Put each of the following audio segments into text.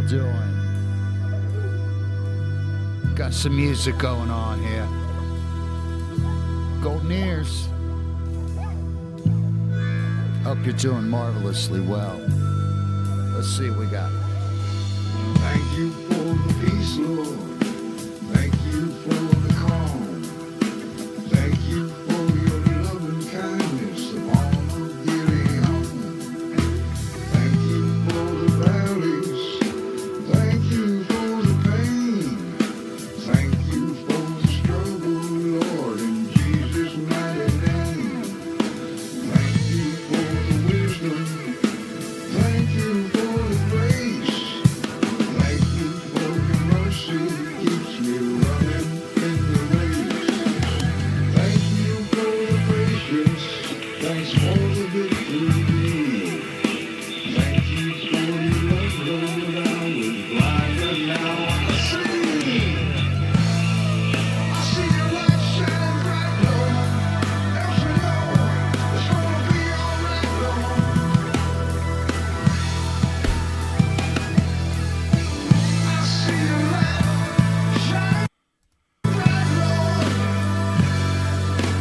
doing? Got some music going on here. Golden Earz. Hope you're doing marvelously well. Let's see what we got. Thank you for the peace, Lord. Thank you for the calm. Thank you for your love and kindness upon the daily home. Thank you for the valleys. Thank you for the pain. Thank you for the struggle, Lord, in Jesus' mighty name. Thank you for the wisdom. Thank you for the grace. Thank you for your mercy, keeps me running in the race. Thank you for the patience, thanks for the victory. Thank you for your love, Lord, I was blind but now I see. I see your light shining bright, Lord. Helps me know it's gonna be alright, Lord. I see your light shine bright, Lord.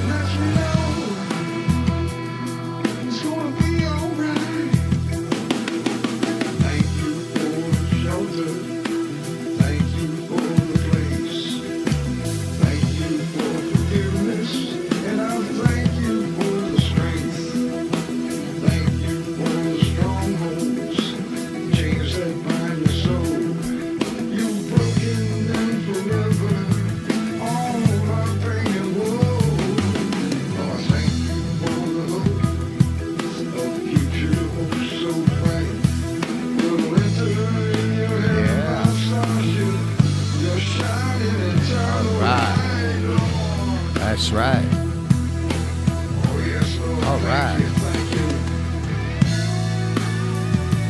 Let me know it's gonna be alright. Thank you for the shelter. Thank you for the place. Thank you for forgiveness. And I thank you for the strength. Thank you for the strongholds, chains that bind the soul. You've broken them forever, all my pain and woe. Lord, thank you for the hope, a future hope so bright. We'll enter in your heaven, Yeah. our starship. You're shining eternal Right. light, Lord. That's right. Oh yes, Lord. All Thank right. you, thank you.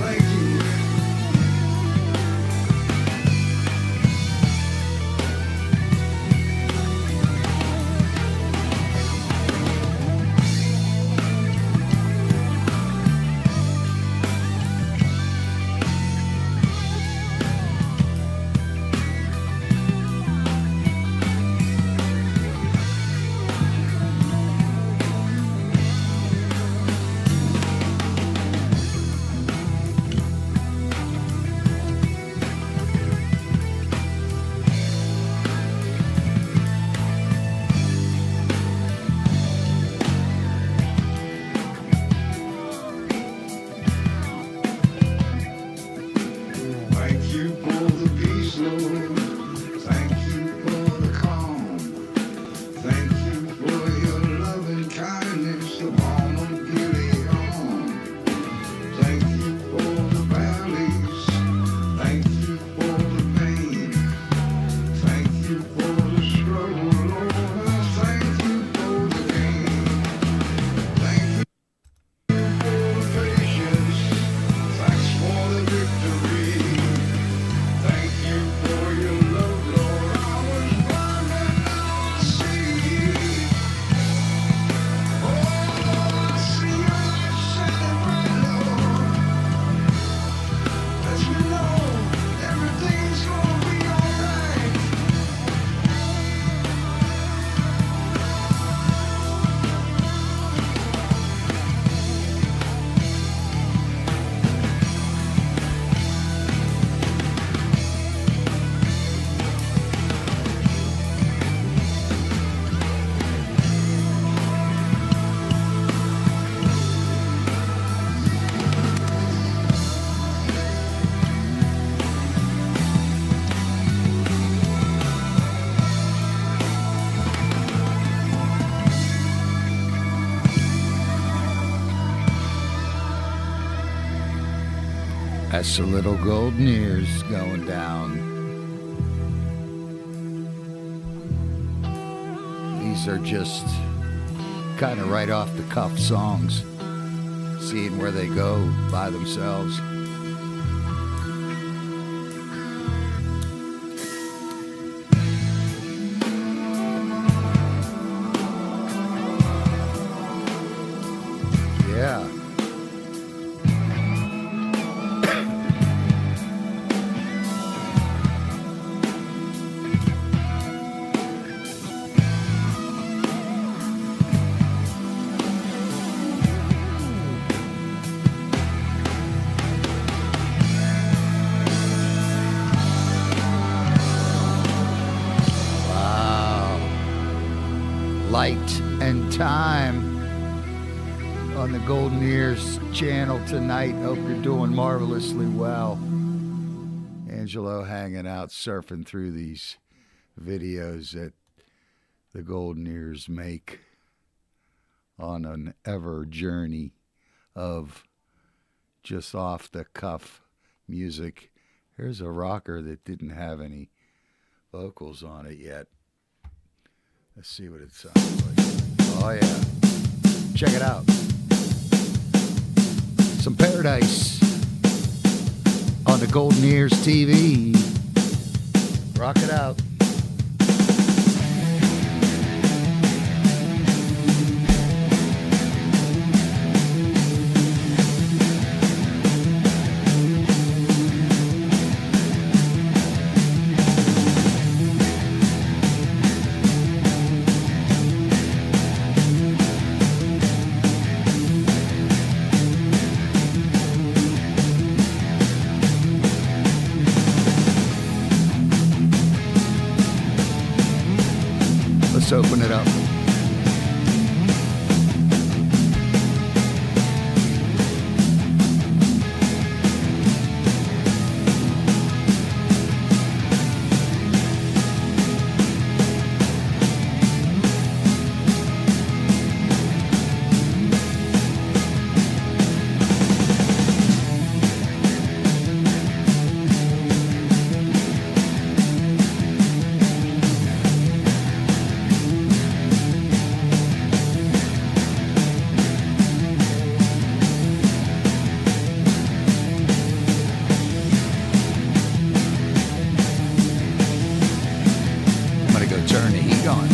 Thank you. Thank you for the peace, Lord. Thank you for the calm. Thank you for your love and kindness upon the daily home. Thank you for the valleys. Thank you for the pain. Thank you for the struggle, Lord. Thank you for the gain. Thank you for the patience. Thanks for the victory. Thank you for your love, Lord. I was blind and now I see. Oh, I see your light shining bright, Lord. Let me know everything's gonna be alright. That's a little Golden Earz going down. These are just kind of right off the cuff songs, seeing where they go by themselves. Yeah. light and time on the Golden Earz channel tonight. Hope you're doing marvelously well. Angelo hanging out, surfing through these videos that the Golden Earz make on an ever journey of just off the cuff music. Here's a rocker that didn't have any vocals on it yet. Let's see what it sounds like. Oh yeah, check it out. Some Paradise on the Golden Earz TV. Rock it out. Let's open it up. Turn the heat on.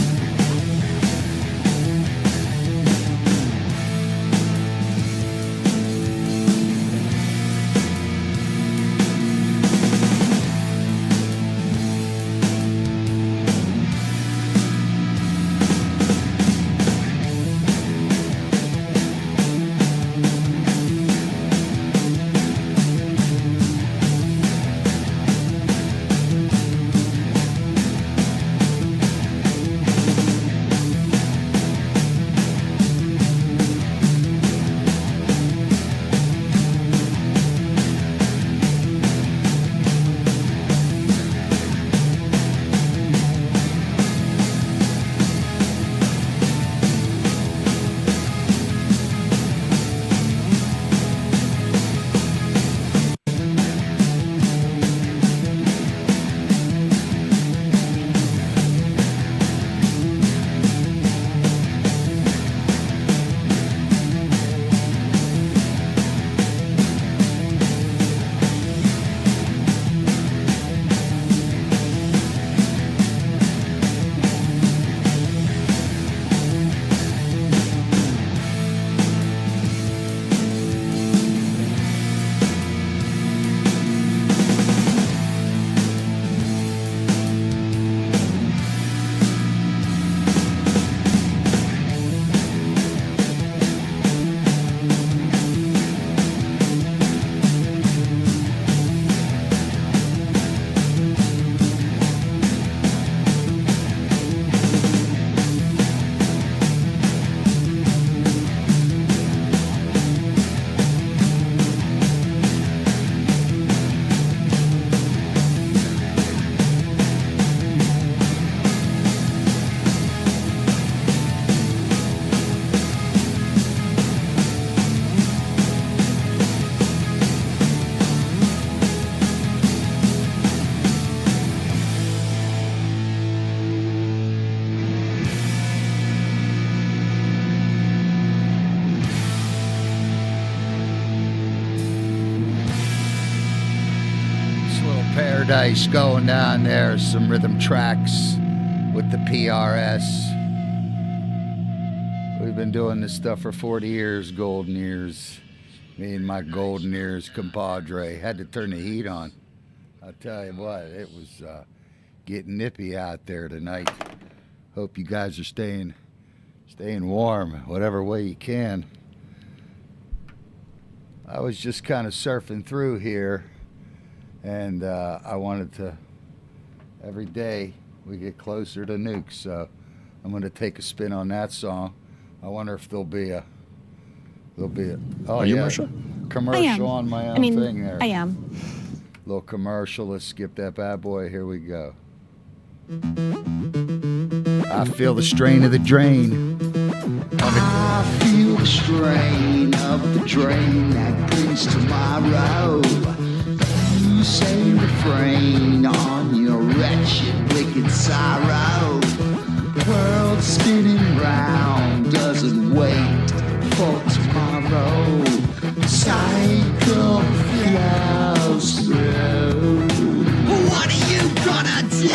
Paradise going down there, some rhythm tracks with the PRS. We've been doing this stuff for 40 years, Golden Earz. Me and my Golden Earz compadre had to turn the heat on. I'll tell you what, it was getting nippy out there tonight. Hope you guys are staying warm, whatever way you can. I was just kind of surfing through here, and I wanted to, every day we get closer to nukes, so I'm going to take a spin on that song. I wonder if there'll be a. Oh, Are you, Marsha? Commercial on my own thing there. I am. Little commercial. Let's skip that bad boy. Here we go. I feel the strain of the drain. I feel the strain of the drain that brings tomorrow. You say refrain on your wretched, wicked sorrow. World spinning round doesn't wait for tomorrow. Cycle flows through. What are you gonna do?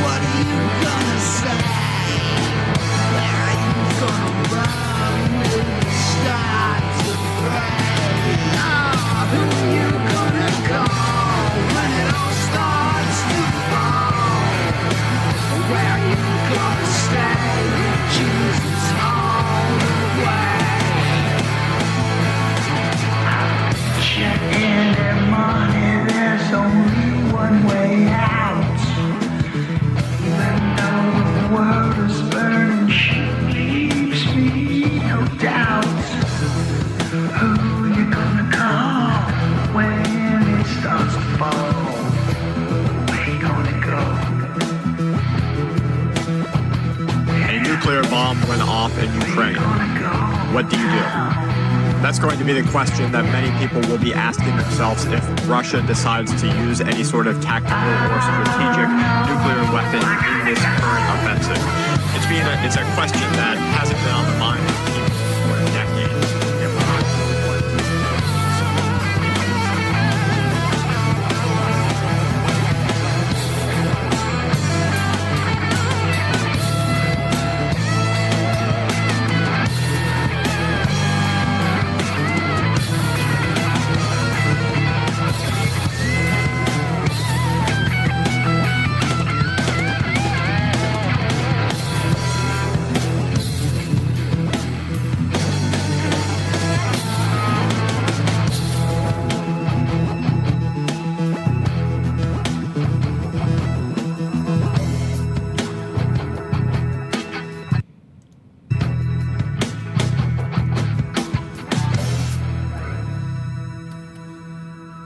What are you gonna say? Where are you gonna run when you start to pray? Who are you gonna call when it all starts to fall? Where are you gonna stay with Jesus all the way? Check in every morning, there's only one way out. Even though the world is burning, she leaves me no doubt. Who you gonna call when it starts to fall? Where you gonna go? A nuclear bomb went off in Ukraine. What do you do? That's going to be the question that many people will be asking themselves if Russia decides to use any sort of tactical or strategic nuclear weapon in this current offensive. It's a question that hasn't been on the mind of people for decades.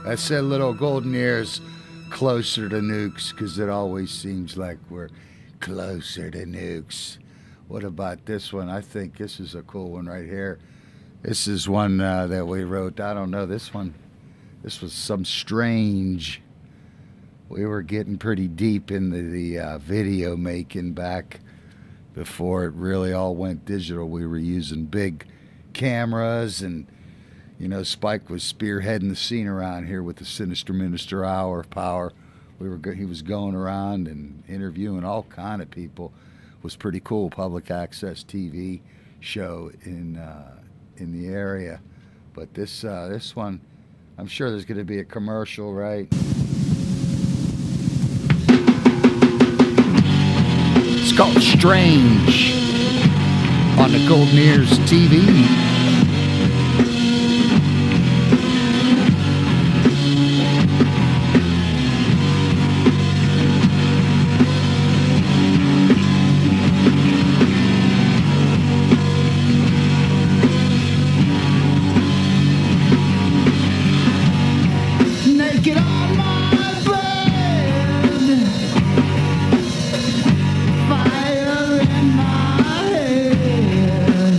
I said little Golden Earz closer to nukes because it always seems like we're closer to nukes. What about this one? I think this is a cool one right here. This is one that we wrote. I don't know this one. This was some strange. We were getting pretty deep into the video making back before it really all went digital. We were using big cameras and Spike was spearheading the scene around here with the Sinister Minister Hour of Power. He was going around and interviewing all kind of people. It was pretty cool. Public access TV show in the area. But this one, I'm sure there's going to be a commercial, right? It's called Strange on the Golden Earz TV. Naked on my bed, fire in my head.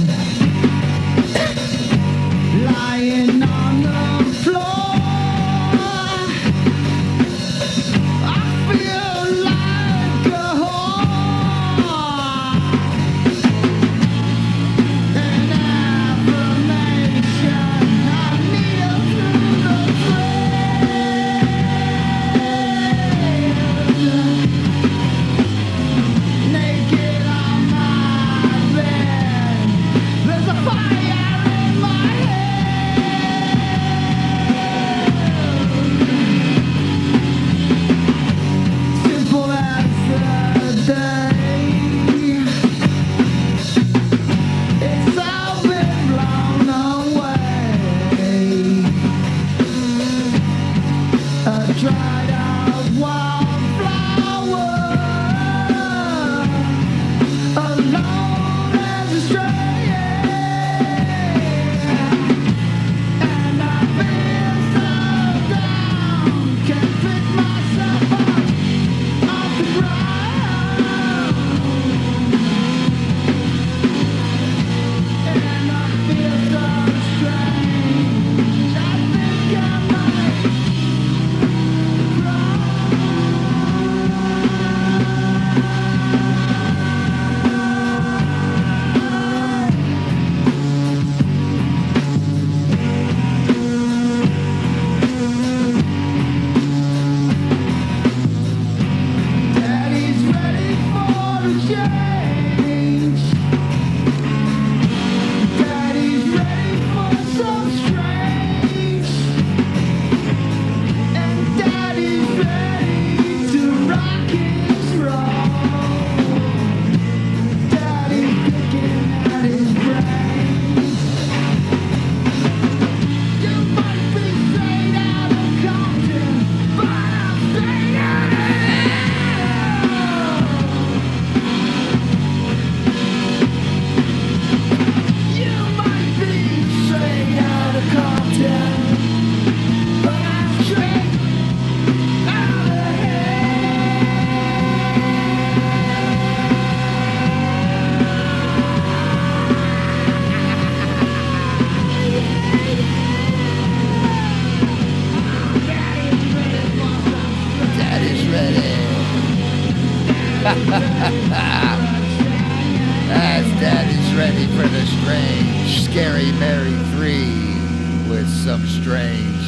As Daddy's ready for the strange, Scary Mary 3 with some strange,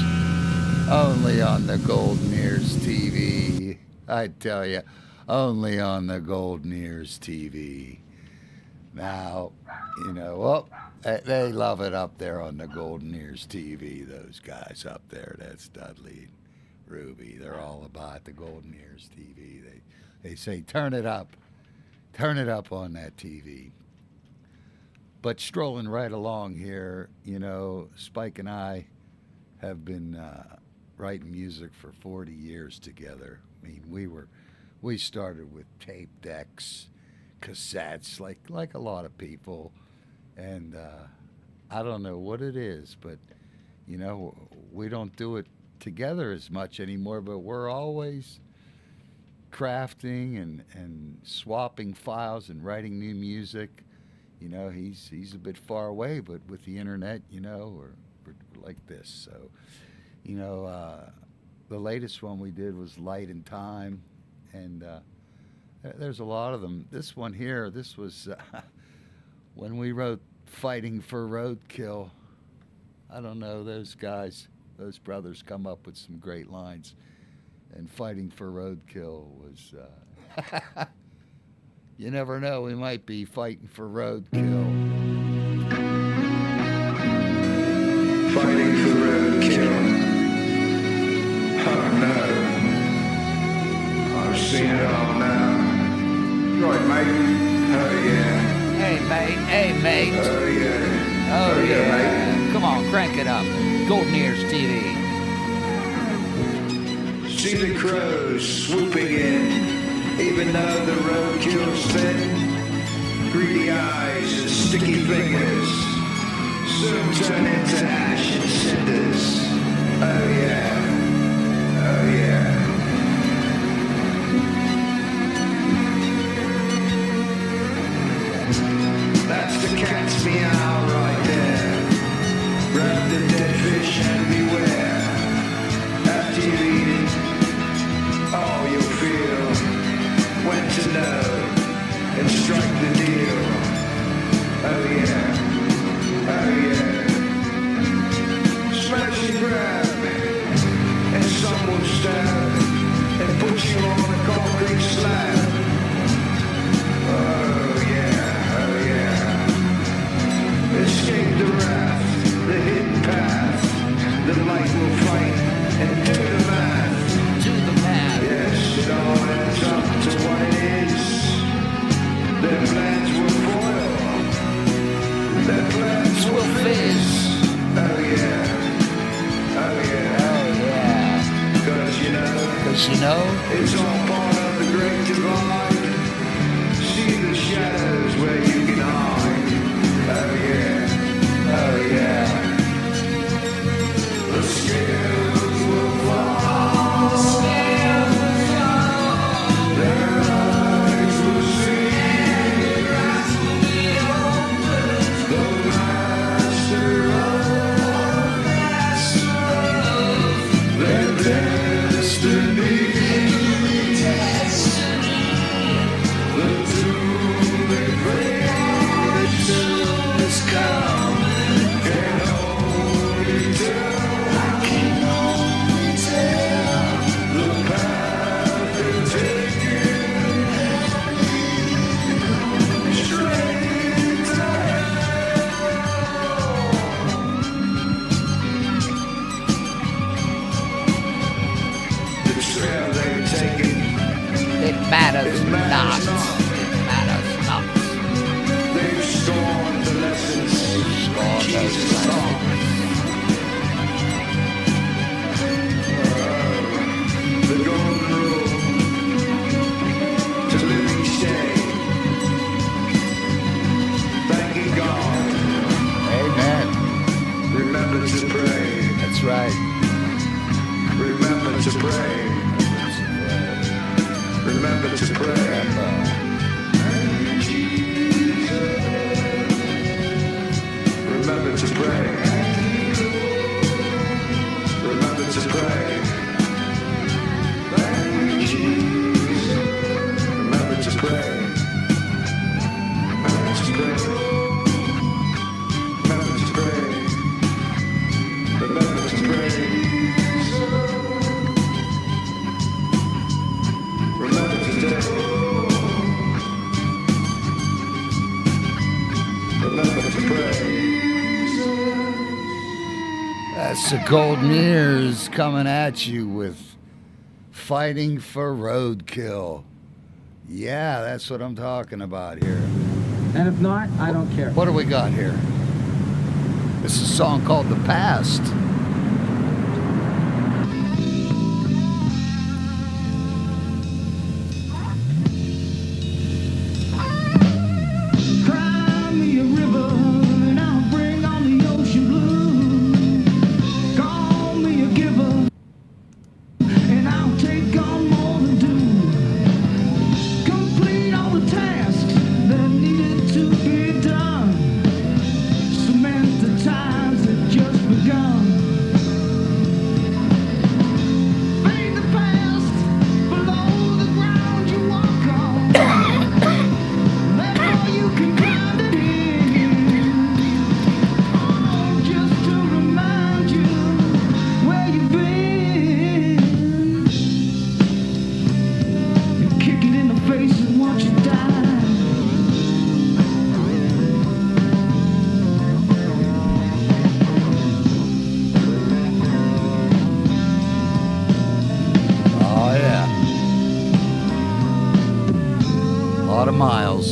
only on the Golden Earz TV. I tell you, only on the Golden Earz TV. Now, you know, well, they love it up there on the Golden Earz TV, those guys up there. That's Dudley and Ruby. They're all about the Golden Earz TV. They say, turn it up on that TV. But strolling right along here, you know, Spike and I have been writing music for 40 years together. I mean, we started with tape decks, cassettes, like a lot of people, and I don't know what it is, but you know, we don't do it together as much anymore, but we're always crafting and swapping files and writing new music. You know, he's a bit far away, but with the internet, you know, we're like this. So, you know, the latest one we did was Light and Time, and there's a lot of them. This one here, this was when we wrote Fighting for Roadkill. I don't know, those guys, those brothers come up with some great lines. And Fighting for Roadkill was, you never know, we might be fighting for roadkill. Fighting for roadkill. Oh no. I've seen it all now. Right, mate? Oh yeah. Hey, mate. Oh yeah. Oh, yeah. Mate. Come on, crank it up. Golden Earz TV. See the crows swooping in, even though the roadkill's thin. Greedy eyes and sticky fingers soon turn into ash and cinders. Oh yeah, oh yeah. That's the cat's meow right there. Grab the dead fish and beware. After you eat it, all you'll feel when to know and strike the deal. Oh yeah, oh yeah. Smash and grab, and some will stab and put you on a concrete slab. Oh yeah, oh yeah. Escape the wrath, the hidden path. The light will fight and do the math. Yes, it all adds up to what it is. Their plans will foil. Their plans will fizz. Oh yeah. Oh yeah. Oh, yeah. 'Cause you know, it's all part of the great divide. See the shadows where you can hide. Oh yeah. Oh yeah. The scales will fall. Their eyes will see. The master of their destiny. The doom they pray is coming. Can only tell. The path they're taking straight to hell. The trail they've taken, It matters it matters not. not. It matters not. They've scorned the lessons Jesus taught. The golden rule to live each day, thanking God. Amen. Remember to pray. That's right. Remember to pray. Remember to pray. Remember to pray. Remember to pray. Remember to That's the Golden Earz coming at you with Fighting for Roadkill. Yeah, that's what I'm talking about here. And if not, I don't care. What do we got here? This is a song called The Past. Cry me a river and I'll bring on the ocean blue. Call me a giver and I'll take on more than due. Complete all the tasks that needed to be done. Cement the times that just begun. Fade the past below the ground you walk on. Therefore you can grind it in. Oh, just to remind you where you've been. And kick it in the face and watch it die. Oh, yeah. A lot of miles.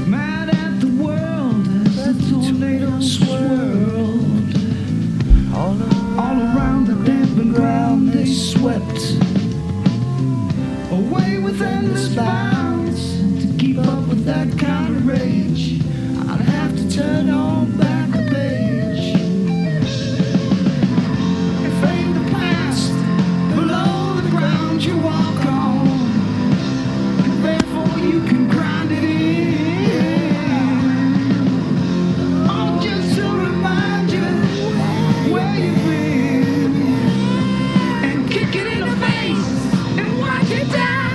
Mad at the world as the tornado swirled. All around the dampened ground they swept. Away with endless bounds. To keep up with that kind of rage, I'd have to turn on back a page. And fade the past below the ground you walk on. And therefore you can grind it in. Oh, just to remind you where you've been. And kick it in the face and watch it die.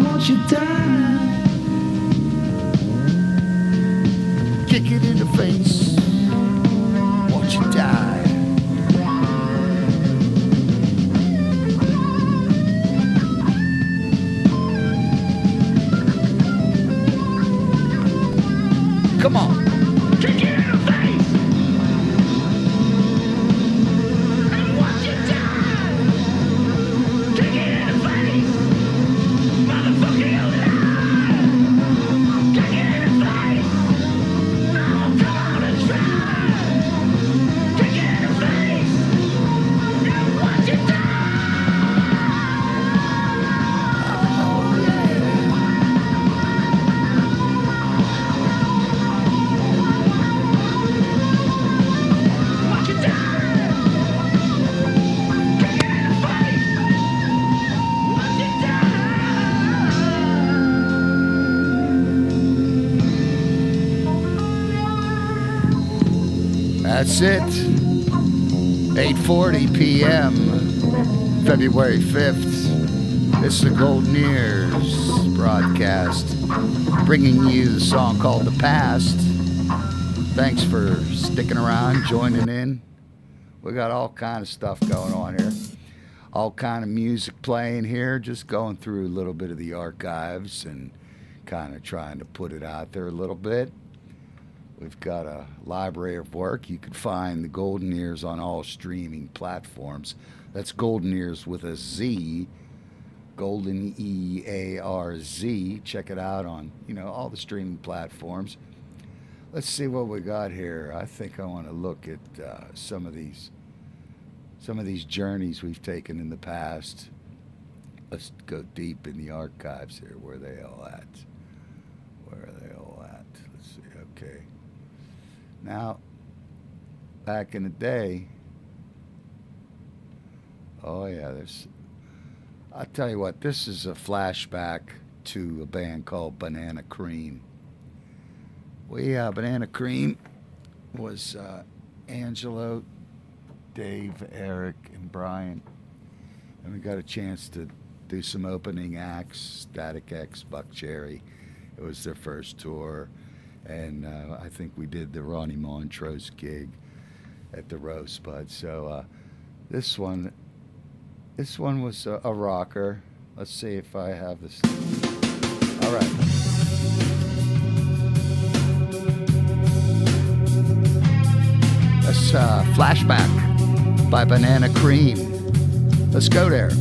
Watch it die. Kick it in the face. Watch it die. Come on. Kick it in the face and watch it die. Kick it in the face, motherfucking lie. Kick it in the face. Now come on and try. Kick it in the face and watch it die. Watch it die. Kick it in the face. Watch it die. That's it. 8:40 p.m. February 5th. This is the Golden Earz broadcast, bringing you the song called The Past. Thanks for sticking around, joining in. We got all kind of stuff going on here. All kind of music playing here, just going through a little bit of the archives and kind of trying to put it out there a little bit. We've got a library of work. You can find the Golden Earz on all streaming platforms. That's Golden Earz with a Z, Golden E-A-R-Z. Check it out on, all the streaming platforms. Let's see what we got here. I think I want to look at some of these journeys we've taken in the past. Let's go deep in the archives here. Where are they all at? Let's see. Okay. Now, back in the day, oh yeah, I'll tell you what, this is a flashback to a band called Banana Cream. Banana Cream was Angelo, Dave, Eric, and Brian. And we got a chance to do some opening acts, Static X, Buck Cherry. It was their first tour. And I think we did the Ronnie Montrose gig at the Rosebud. So this one was a rocker. Let's see if I have this. All right. Flashback by Banana Cream. Let's go there.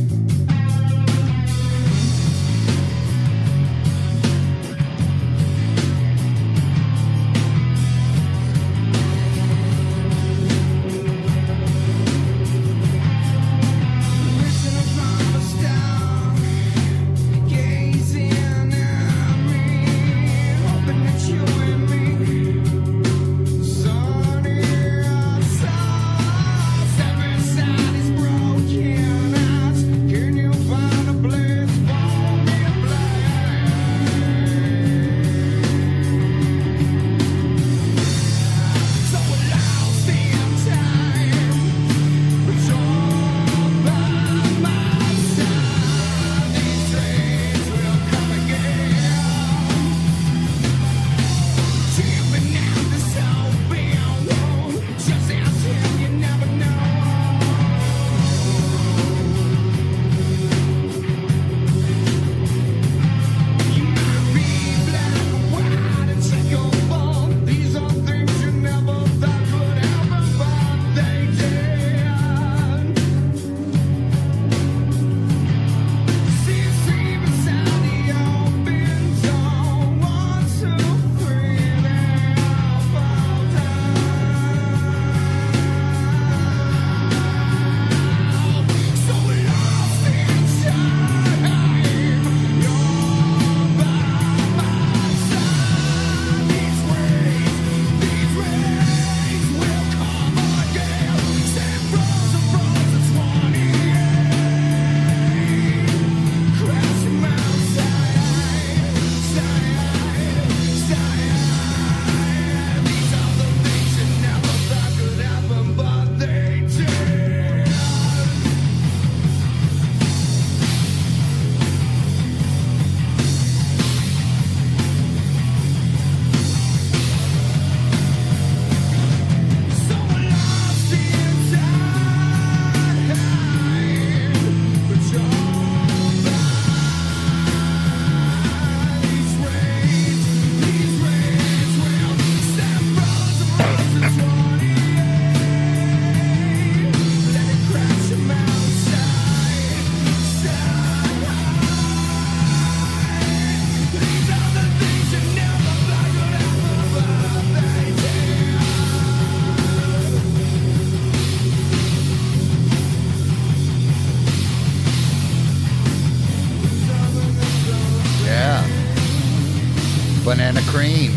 Banana Cream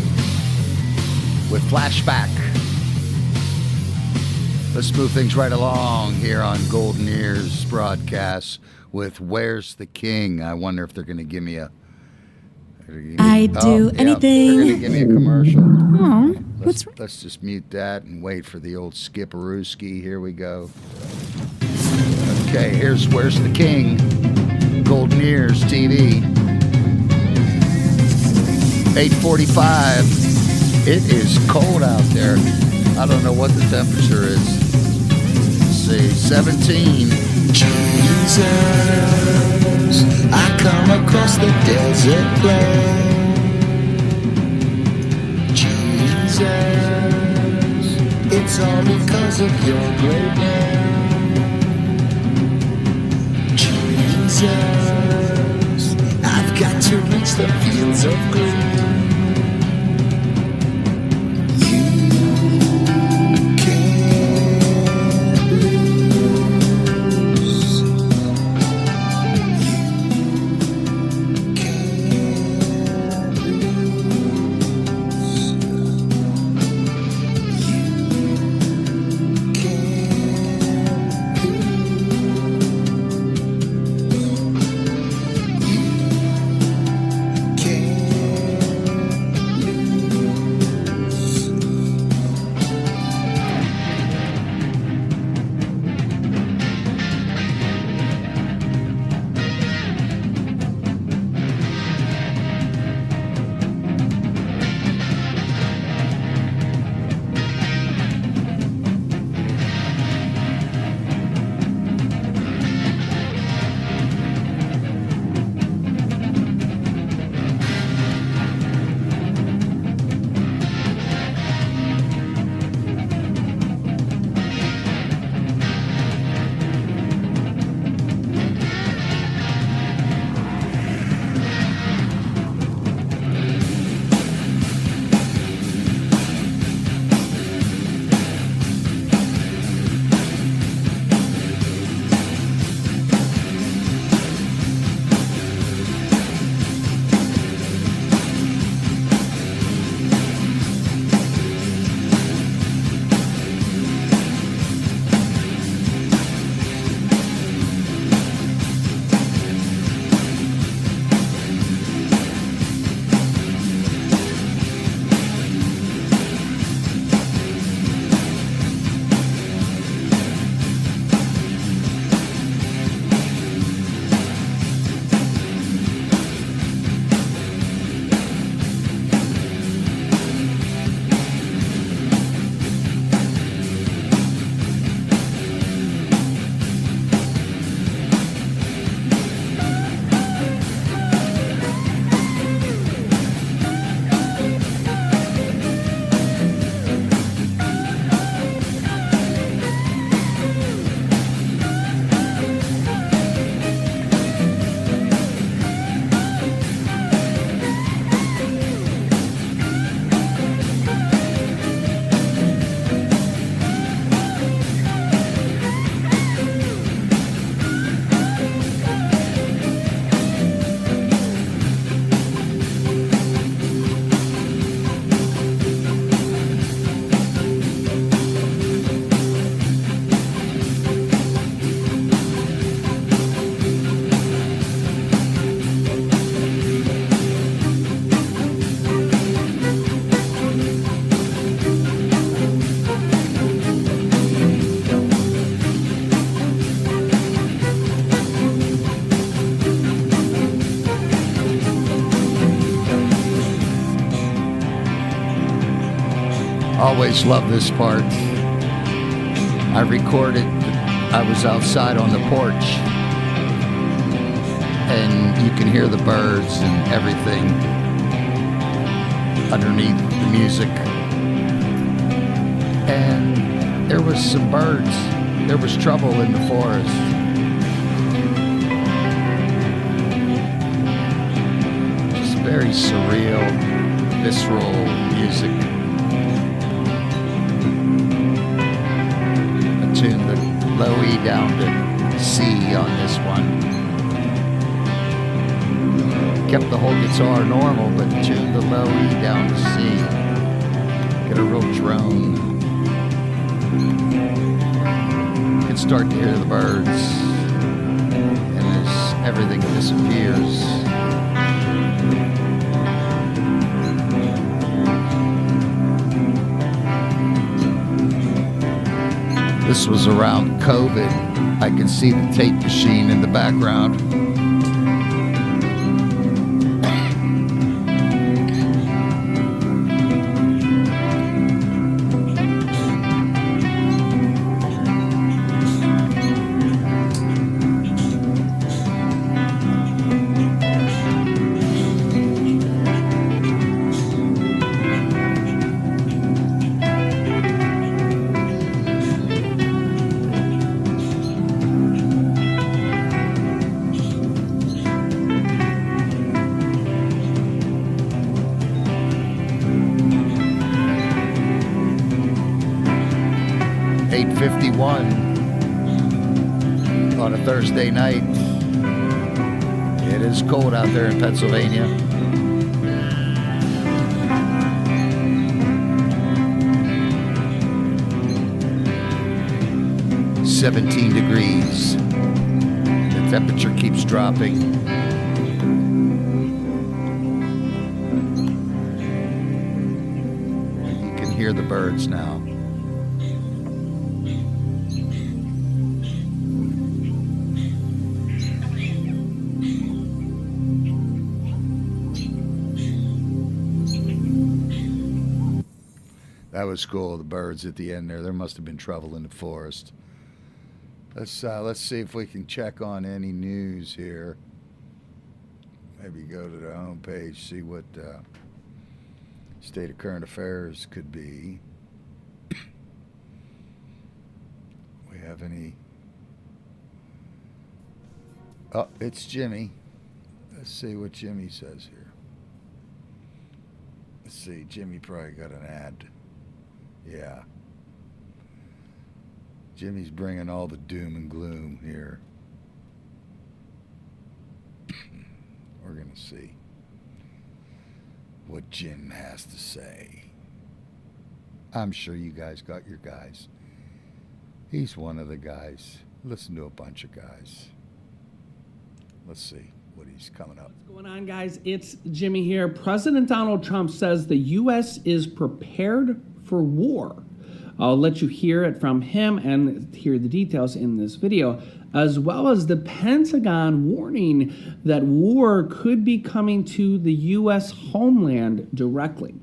with Flashback. Let's move things right along here on Golden Earz broadcast with Where's the King? I wonder if they're going to give me a... I'd do anything. They're going to give me a commercial. Oh, Let's just mute that and wait for the old Skipperooski. Here we go. Okay, here's Where's the King? Golden Earz TV. 8:45. It is cold out there. I don't know what the temperature is. Let's see, 17. Jesus, I come across the desert plain. Jesus, it's all because of your great name. Jesus, I've got to reach the fields of green. always love this part. I recorded, I was outside on the porch, and you can hear the birds and everything underneath the music. And there was some birds. There was trouble in the forest. Just very surreal, visceral music. I tuned the low E down to C on this one. Kept the whole guitar normal, but tuned the low E down to C. Get a real drone. You can start to hear the birds, and as everything disappears. This was around COVID. I can see the tape machine in the background. On a Thursday night. It is cold out there in Pennsylvania. "17 degrees. The temperature keeps dropping. You can hear the birds now. That was cool, the birds at the end there. There must have been trouble in the forest. Let's see if we can check on any news here. Maybe go to the home page, see what state of current affairs could be. We have any... Oh, it's Jimmy. Let's see what Jimmy says here. Let's see, Jimmy probably got an ad. Yeah. Jimmy's bringing all the doom and gloom here. We're going to see what Jim has to say. I'm sure you guys got your guys. He's one of the guys. Listen to a bunch of guys. Let's see what he's coming up. What's going on, guys? It's Jimmy here. President Donald Trump says the U.S. is prepared for war. I'll let you hear it from him and hear the details in this video, as well as the Pentagon warning that war could be coming to the U.S. homeland directly.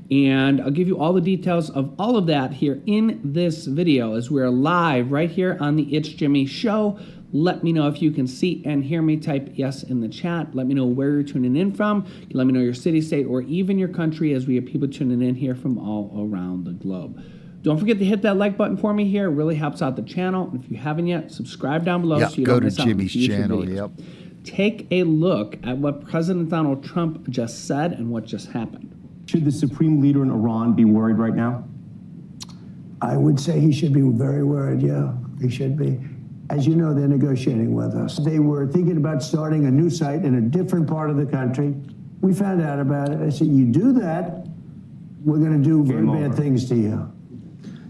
And I'll give you all the details of all of that here in this video as we're live right here on the It's Jimmy Show. Let me know if you can see and hear me. Type yes in the chat. Let me know where you're tuning in from. Let me know your city, state, or even your country, as we have people tuning in here from all around the globe. Don't forget to hit that like button for me here. It really helps out the channel. And if you haven't yet, subscribe down below so you don't miss out on future videos. Go to Jimmy's channel, yep. Take a look at what President Donald Trump just said and what just happened. Should the supreme leader in Iran be worried right now? I would say he should be very worried, yeah. He should be. As you know, they're negotiating with us. They were thinking about starting a new site in a different part of the country. We found out about it. I said, you do that, we're going to do very bad things to you.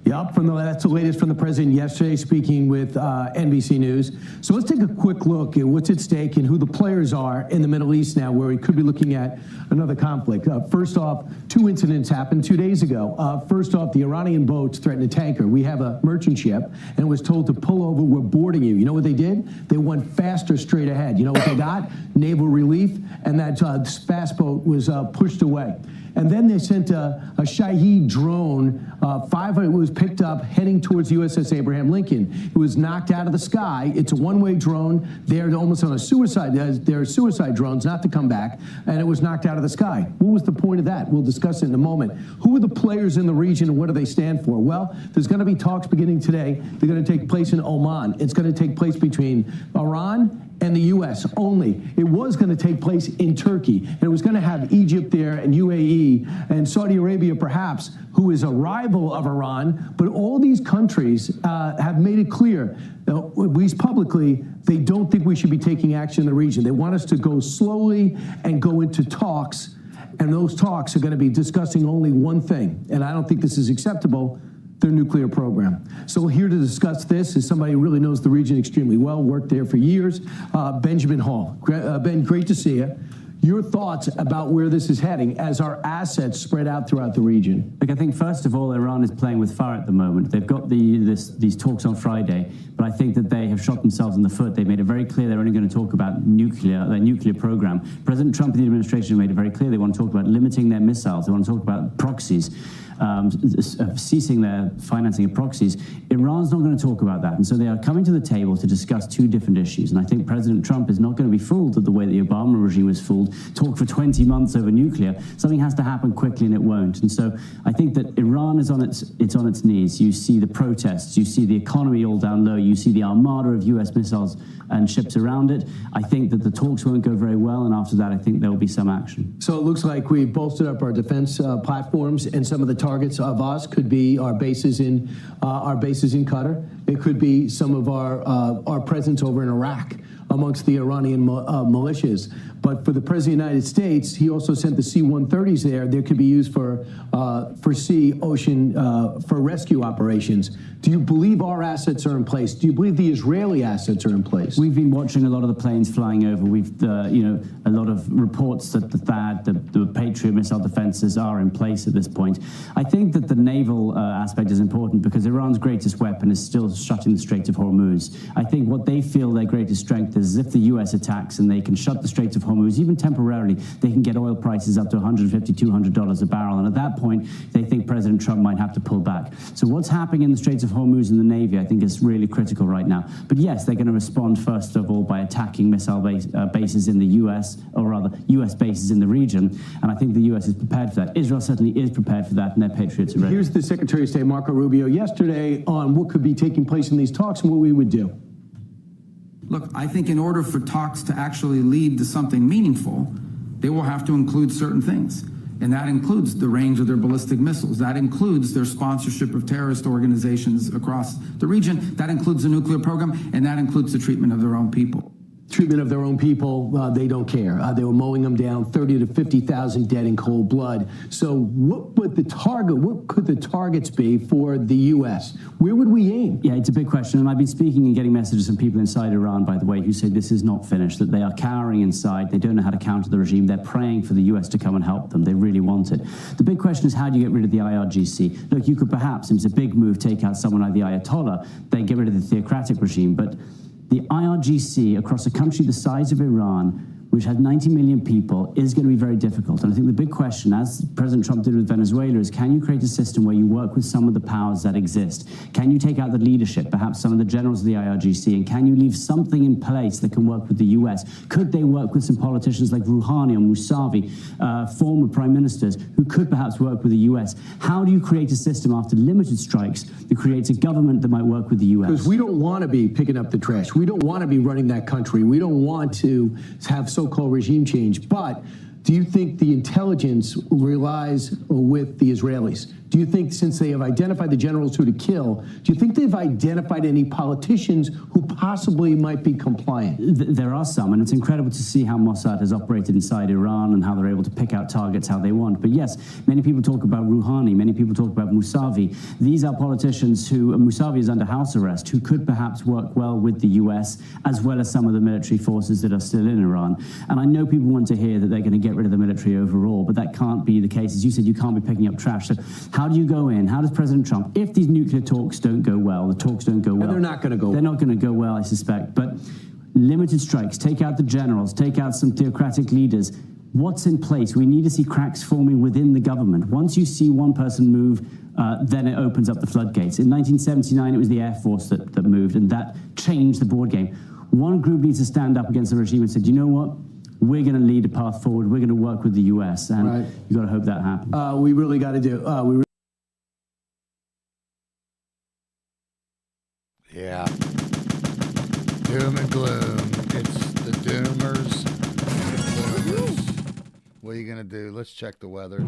Yep, that's the latest from the president yesterday, speaking with NBC News. So let's take a quick look at what's at stake and who the players are in the Middle East now, where we could be looking at another conflict. First off, two incidents happened 2 days ago. First off, the Iranian boats threatened a tanker. We have a merchant ship and was told to pull over, we're boarding you. You know what they did? They went faster straight ahead. You know what they got? Naval relief, and that fast boat was pushed away. And then they sent a Shahed drone. It was picked up heading towards USS Abraham Lincoln. It was knocked out of the sky. It's a one-way drone. They're almost on a suicide. They're suicide drones, not to come back. And it was knocked out of the sky. What was the point of that? We'll discuss it in a moment. Who are the players in the region and what do they stand for? Well, there's going to be talks beginning today. They're going to take place in Oman. It's going to take place between Iran and the U.S. only. It was going to take place in Turkey, and it was going to have Egypt there and UAE and Saudi Arabia perhaps, who is a rival of Iran. But all these countries have made it clear, at least publicly, they don't think we should be taking action in the region. They want us to go slowly and go into talks, and those talks are going to be discussing only one thing, and I don't think this is acceptable, their nuclear program. So here to discuss this is somebody who really knows the region extremely well, worked there for years, Benjamin Hall. Ben, great to see you. Your thoughts about where this is heading as our assets spread out throughout the region? Look, I think first of all, Iran is playing with fire at the moment. They've got these talks on Friday, but I think that they have shot themselves in the foot. They made it very clear they're only going to talk about their nuclear program. President Trump and the administration made it very clear they want to talk about limiting their missiles. They want to talk about proxies. Ceasing their financing of proxies. Iran's not going to talk about that. And so they are coming to the table to discuss two different issues. And I think President Trump is not going to be fooled at the way the Obama regime was fooled. Talk for 20 months over nuclear. Something has to happen quickly and it won't. And so I think that Iran is on its knees. You see the protests. You see the economy all down low. You see the armada of U.S. missiles and ships around it. I think that the talks won't go very well. And after that, I think there will be some action. So it looks like we've bolstered up our defense platforms, and some of the targets of us could be our bases in Qatar. It could be some of our presence over in Iraq amongst the Iranian militias. But for the President of the United States, he also sent the C-130s there. They could be used for sea, ocean, for rescue operations. Do you believe our assets are in place? Do you believe the Israeli assets are in place? We've been watching a lot of the planes flying over. We've, a lot of reports that the THAAD, the Patriot missile defenses are in place at this point. I think that the naval aspect is important because Iran's greatest weapon is still shutting the Strait of Hormuz. I think what they feel their greatest strength is if the U.S. attacks and they can shut the Strait of Hormuz, even temporarily, they can get oil prices up to $150, $200 a barrel. And at that point, they think President Trump might have to pull back. So what's happening in the Straits of Hormuz and the Navy, I think, is really critical right now. But yes, they're going to respond, first of all, by attacking missile bases in the U.S., or rather, U.S. bases in the region. And I think the U.S. is prepared for that. Israel certainly is prepared for that, and their patriots are ready. Here's the Secretary of State, Marco Rubio, yesterday on what could be taking place in these talks and what we would do. Look, I think in order for talks to actually lead to something meaningful, they will have to include certain things. And that includes the range of their ballistic missiles. That includes their sponsorship of terrorist organizations across the region. That includes the nuclear program, and that includes the treatment of their own people. Treatment of their own people, they don't care. They were mowing them down, 30 to 50,000 dead in cold blood. So what could the targets be for the U.S.? Where would we aim? Yeah, it's a big question. And I've been speaking and getting messages from people inside Iran, by the way, who say this is not finished, that they are cowering inside. They don't know how to counter the regime. They're praying for the U.S. to come and help them. They really want it. The big question is, how do you get rid of the IRGC? Look, you could perhaps, it's a big move, take out someone like the Ayatollah, then get rid of the theocratic regime. But the IRGC across a country the size of Iran, which has 90 million people, is going to be very difficult. And I think the big question, as President Trump did with Venezuela, is can you create a system where you work with some of the powers that exist? Can you take out the leadership, perhaps some of the generals of the IRGC, and can you leave something in place that can work with the U.S.? Could they work with some politicians like Rouhani or Mousavi, former prime ministers, who could perhaps work with the U.S.? How do you create a system after limited strikes that creates a government that might work with the U.S.? Because we don't want to be picking up the trash. We don't want to be running that country. We don't want to have so-called regime change. But do you think the intelligence relies with the Israelis? Do you think, since they have identified the generals who to kill, do you think they've identified any politicians who possibly might be compliant? There are some, and it's incredible to see how Mossad has operated inside Iran and how they're able to pick out targets how they want. But yes, many people talk about Rouhani, many people talk about Mousavi. These are politicians who, Mousavi is under house arrest, who could perhaps work well with the U.S., as well as some of the military forces that are still in Iran. And I know people want to hear that they're going to get rid of the military overall, but that can't be the case. As you said, you can't be picking up trash. So how do you go in? How does President Trump, if these nuclear talks don't go well, the talks don't go well. And they're not going to go well. They're not going to go well, I suspect. But limited strikes, take out the generals, take out some theocratic leaders. What's in place? We need to see cracks forming within the government. Once you see one person move, then it opens up the floodgates. In 1979, it was the Air Force that moved, and that changed the board game. One group needs to stand up against the regime and say, you know what? We're going to lead a path forward. We're going to work with the U.S., and you've got to hope that happens. We really got to do. Yeah. Doom and gloom. It's the doomers. What are you going to do? Let's check the weather.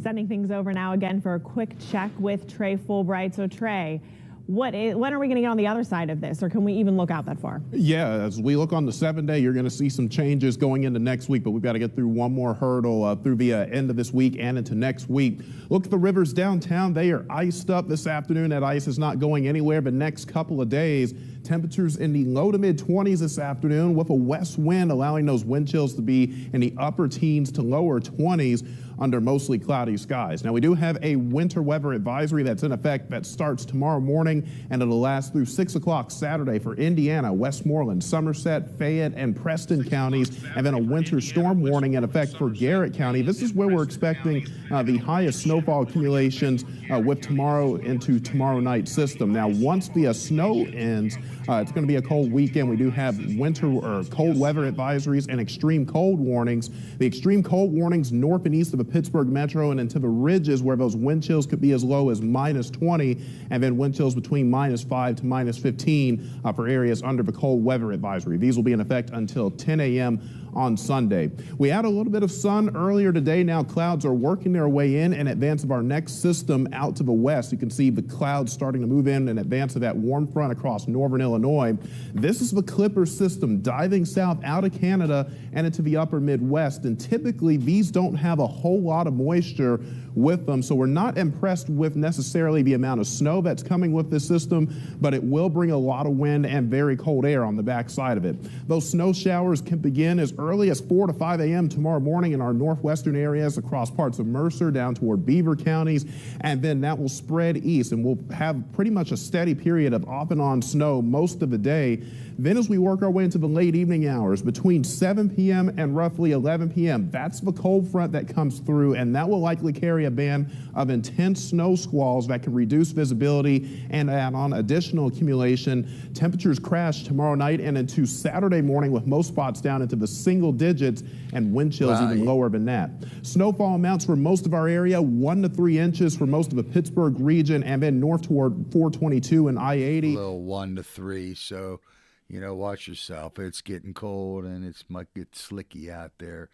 Sending things over now again for a quick check with Trey Fulbright. So, Trey, when are we going to get on the other side of this, or can we even look out that far? Yeah, as we look on the 7-day, you're going to see some changes going into next week, but we've got to get through one more hurdle through the end of this week and into next week. Look at the rivers downtown. They are iced up this afternoon. That ice is not going anywhere, but next couple of days, temperatures in the low to mid 20s this afternoon with a west wind allowing those wind chills to be in the upper teens to lower 20s under mostly cloudy skies. Now, we do have a winter weather advisory that's in effect that starts tomorrow morning, and it'll last through 6 o'clock Saturday for Indiana, Westmoreland, Somerset, Fayette, and Preston counties, and then a winter storm warning in effect for Garrett County. This is where we're expecting the highest snowfall accumulations with tomorrow into tomorrow night's system. Now, once the snow ends, it's going to be a cold weekend. We do have winter or cold weather advisories and extreme cold warnings. The extreme cold warnings north and east of the Pittsburgh metro and into the ridges where those wind chills could be as low as -20, and then wind chills between -5 to -15 for areas under the cold weather advisory. These will be in effect until 10 a.m. on Sunday. We had a little bit of sun earlier today. Now clouds are working their way in advance of our next system out to the west. You can see the clouds starting to move in advance of that warm front across northern Illinois. This is the Clipper system diving south out of Canada and into the upper Midwest. And typically these don't have a whole lot of moisture with them, so we're not impressed with necessarily the amount of snow that's coming with this system, but it will bring a lot of wind and very cold air on the backside of it. Those snow showers can begin as early as 4 to 5 a.m. tomorrow morning in our northwestern areas across parts of Mercer down toward Beaver counties, and then that will spread east, and we'll have pretty much a steady period of off and on snow most of the day. Then as we work our way into the late evening hours, between 7 p.m. and roughly 11 p.m., that's the cold front that comes through, and that will likely carry a band of intense snow squalls that can reduce visibility and add on additional accumulation. Temperatures crash tomorrow night and into Saturday morning with most spots down into the single digits and wind chills even lower than that. Snowfall amounts for most of our area, 1 to 3 inches for most of the Pittsburgh region, and then north toward 422 and I-80. A little 1 to 3, so you know, watch yourself. It's getting cold and it might get slicky out there.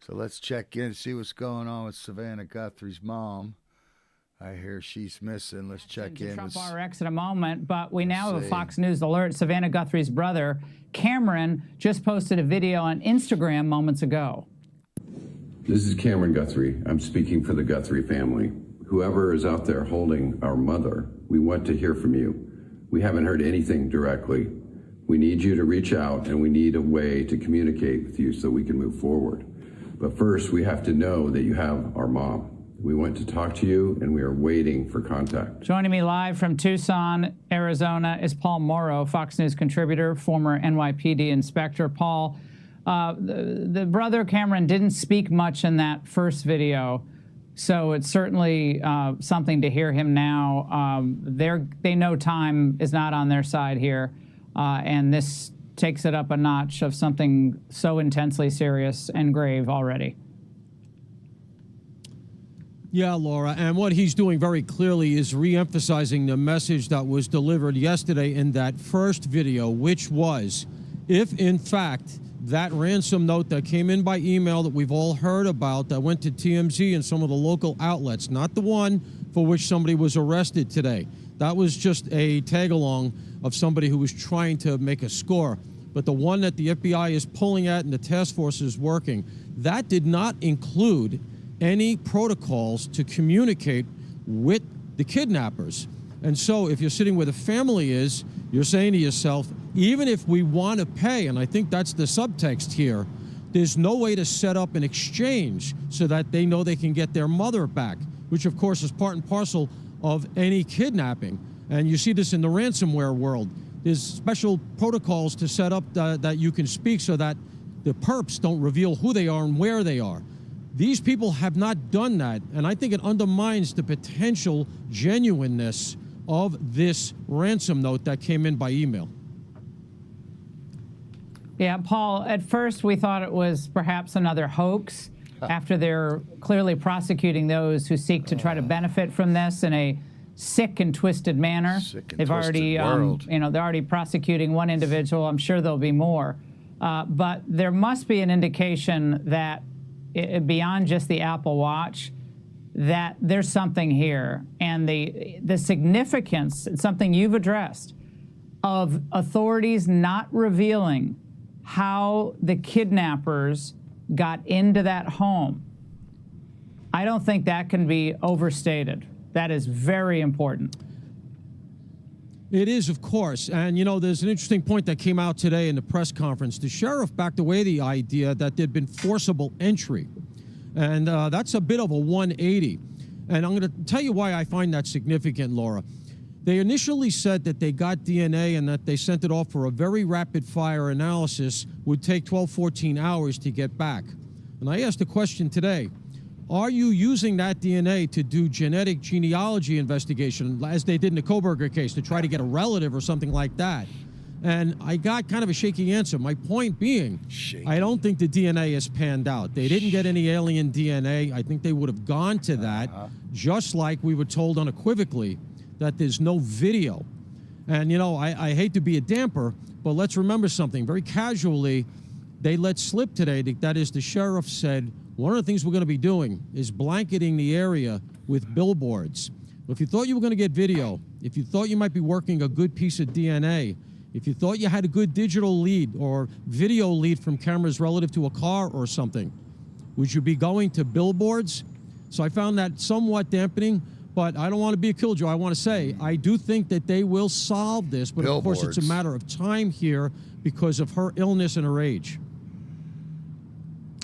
So let's check in and see what's going on with Savannah Guthrie's mom. I hear she's missing. Let's check in. Trump RX in a moment, but we now have a Fox News alert. Savannah Guthrie's brother, Cameron, just posted a video on Instagram moments ago. This is Cameron Guthrie. I'm speaking for the Guthrie family. Whoever is out there holding our mother, we want to hear from you. We haven't heard anything directly. We need you to reach out, and we need a way to communicate with you so we can move forward. But first, we have to know that you have our mom. We want to talk to you, and we are waiting for contact. Joining me live from Tucson, Arizona, is Paul Morrow, Fox News contributor, former NYPD inspector. Paul, the brother Cameron didn't speak much in that first video, so it's certainly something to hear him now. They know time is not on their side here. And this takes it up a notch of something so intensely serious and grave already. Yeah, Laura, and what he's doing very clearly is re-emphasizing the message that was delivered yesterday in that first video, which was, if in fact that ransom note that came in by email that we've all heard about that went to TMZ and some of the local outlets, not the one for which somebody was arrested today. That was just a tag-along of somebody who was trying to make a score. But the one that the FBI is pulling at and the task force is working, that did not include any protocols to communicate with the kidnappers. And so if you're sitting where the family is, you're saying to yourself, even if we want to pay, and I think that's the subtext here, there's no way to set up an exchange so that they know they can get their mother back, which of course is part and parcel of any kidnapping. And you see this in the ransomware world. There's special protocols to set up that you can speak so that The perps don't reveal who they are and where they are. These people have not done that, and I think it undermines the potential genuineness of this ransom note that came in by email. Yeah, Paul, at first we thought it was perhaps another hoax after they're clearly prosecuting those who seek to try to benefit from this in a sick and twisted manner. They've already, they're already prosecuting one individual. I'm sure there'll be more. But there must be an indication that beyond just the Apple Watch, that there's something here. And the significance, it's something you've addressed, of authorities not revealing how the kidnappers got into that home. I don't think that can be overstated. That is very important. It is, of course. And, you know, there's an interesting point that came out today in the press conference. The sheriff backed away the idea that there'd been forcible entry. And that's a bit of a 180. And I'm going to tell you why I find that significant, Laura. They initially said that they got DNA and that they sent it off for a very rapid fire analysis, would take 12, 14 hours to get back. And I asked the question today, are you using that DNA to do genetic genealogy investigation, as they did in the Koberger case, to try to get a relative or something like that? And I got kind of a shaky answer. My point being, I don't think the DNA has panned out. They didn't get any alien DNA. I think they would have gone to that, just like we were told unequivocally that there's no video. And, you know, I hate to be a damper, but let's remember something. Very casually, they let slip today, that is, the sheriff said, one of the things we're going to be doing is blanketing the area with billboards. If you thought you were going to get video, if you thought you might be working a good piece of DNA, if you thought you had a good digital lead or video lead from cameras relative to a car or something, would you be going to billboards? So I found that somewhat dampening. But I don't want to be a killjoy. I want to say, I do think that they will solve this. But of course, it's a matter of time here because of her illness and her age.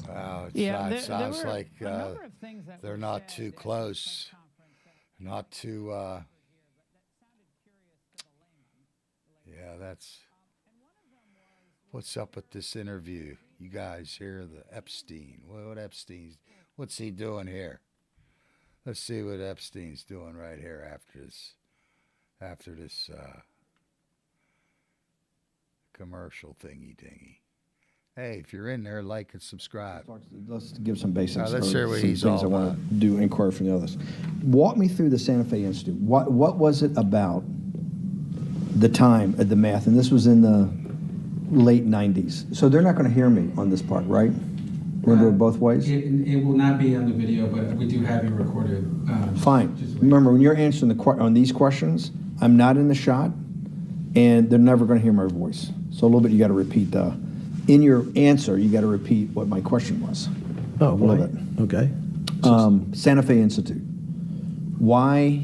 Wow, it sounds like they're not too close. Not too, yeah, that's, what's up with this interview? You guys hear the Epstein. What Epstein's, what's he doing here? Let's see what Epstein's doing right here after this commercial thingy-dingy. Hey, if you're in there, like and subscribe. Let's give some basics. Let's hear what he's all about. I want to do inquiry from the others. Walk me through the Santa Fe Institute. What was it about the time of the math? And this was in the late 90s. So they're not going to hear me on this part, right? We're going to do it both ways? It will not be on the video, but we do have you recorded. Fine. Remember, when you're answering on these questions, I'm not in the shot, and they're never going to hear my voice. So a little bit you got to repeat in your answer, you got to repeat what my question was. Oh, a little bit. Okay. Santa Fe Institute. Why,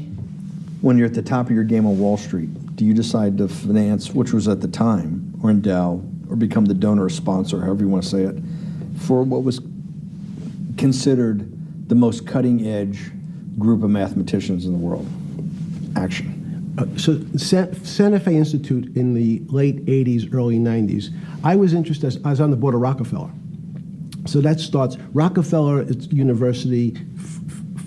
when you're at the top of your game on Wall Street, do you decide to finance, which was at the time, or endow, or become the donor or sponsor, however you want to say it, for what was considered the most cutting-edge group of mathematicians in the world? Action. So Santa Fe Institute in the late 80s, early 90s, I was interested, I was on the board of Rockefeller. So that starts, Rockefeller University,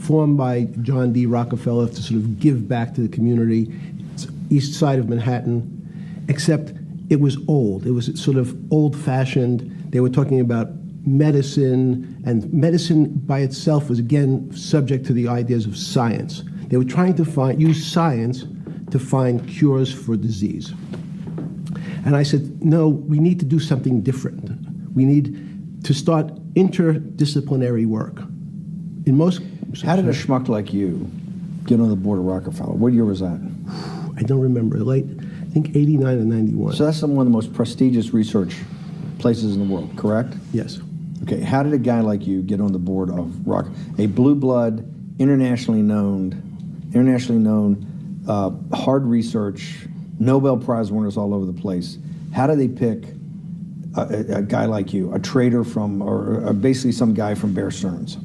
formed by John D. Rockefeller to sort of give back to the community. It's east side of Manhattan, except it was old. It was sort of old-fashioned. They were talking about medicine, and medicine by itself was, again, subject to the ideas of science. They were trying to use science to find cures for disease. And I said, no, we need to do something different. We need to start interdisciplinary work. In most... How did a schmuck like you get on the board of Rockefeller? What year was that? I don't remember. Late, I think 89 or 91. So that's one of the most prestigious research places in the world, correct? Yes. Okay, how did a guy like you get on the board of a blue blood, internationally known, hard research, Nobel Prize winners all over the place? How do they pick a guy like you, a trader from, or basically some guy from Bear Stearns?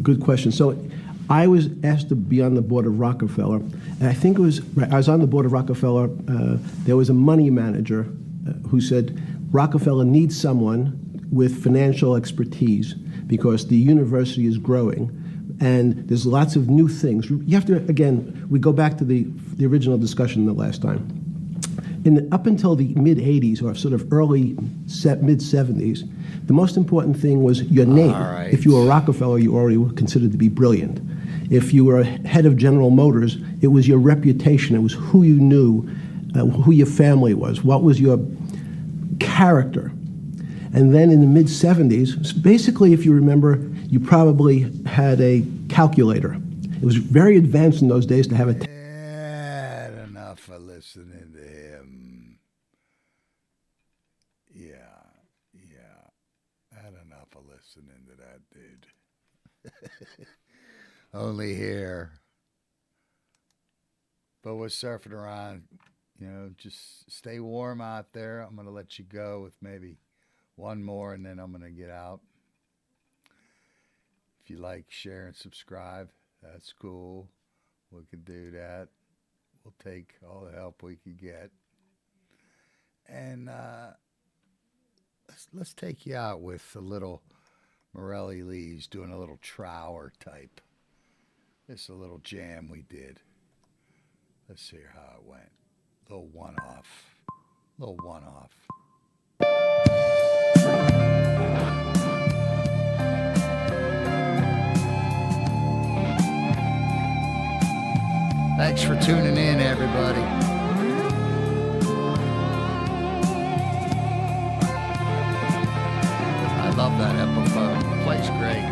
Good question. So I was asked to be on the board of Rockefeller, and I think it was, I was on the board of Rockefeller, there was a money manager who said, Rockefeller needs someone with financial expertise because the university is growing and there's lots of new things. You have to, again, we go back to the original discussion the last time. Up until the mid-'80s or sort of early mid-'70s, the most important thing was your name. Right. If you were Rockefeller, you already were considered to be brilliant. If you were head of General Motors, it was your reputation. It was who you knew, who your family was, what was your character. And then in the mid-'70s, basically, if you remember, you probably had a calculator. It was very advanced in those days to have a... Had enough of listening to him. Yeah. Had enough of listening to that dude. Only here. But we're surfing around, just stay warm out there. I'm going to let you go with maybe one more, and then I'm going to get out. If you like, share, and subscribe, that's cool. We can do that. We'll take all the help we can get. And let's take you out with a little Morelli Lee's doing a little Trower type. Just a little jam we did. Let's hear how it went. Little one-off. Thanks for tuning in, everybody. I love that Epiphone. Plays great.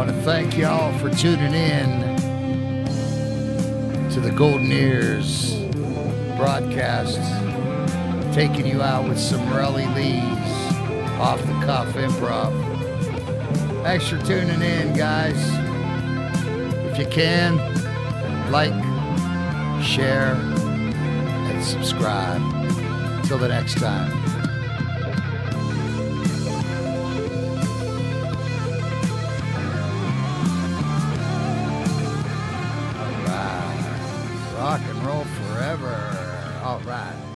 Want to thank y'all for tuning in to the Golden Earz broadcast, taking you out with some Relly Lee's off-the-cuff improv. Thanks for tuning in, guys. If you can, like, share, and subscribe. Till the next time. All right. Rock and roll forever. All right.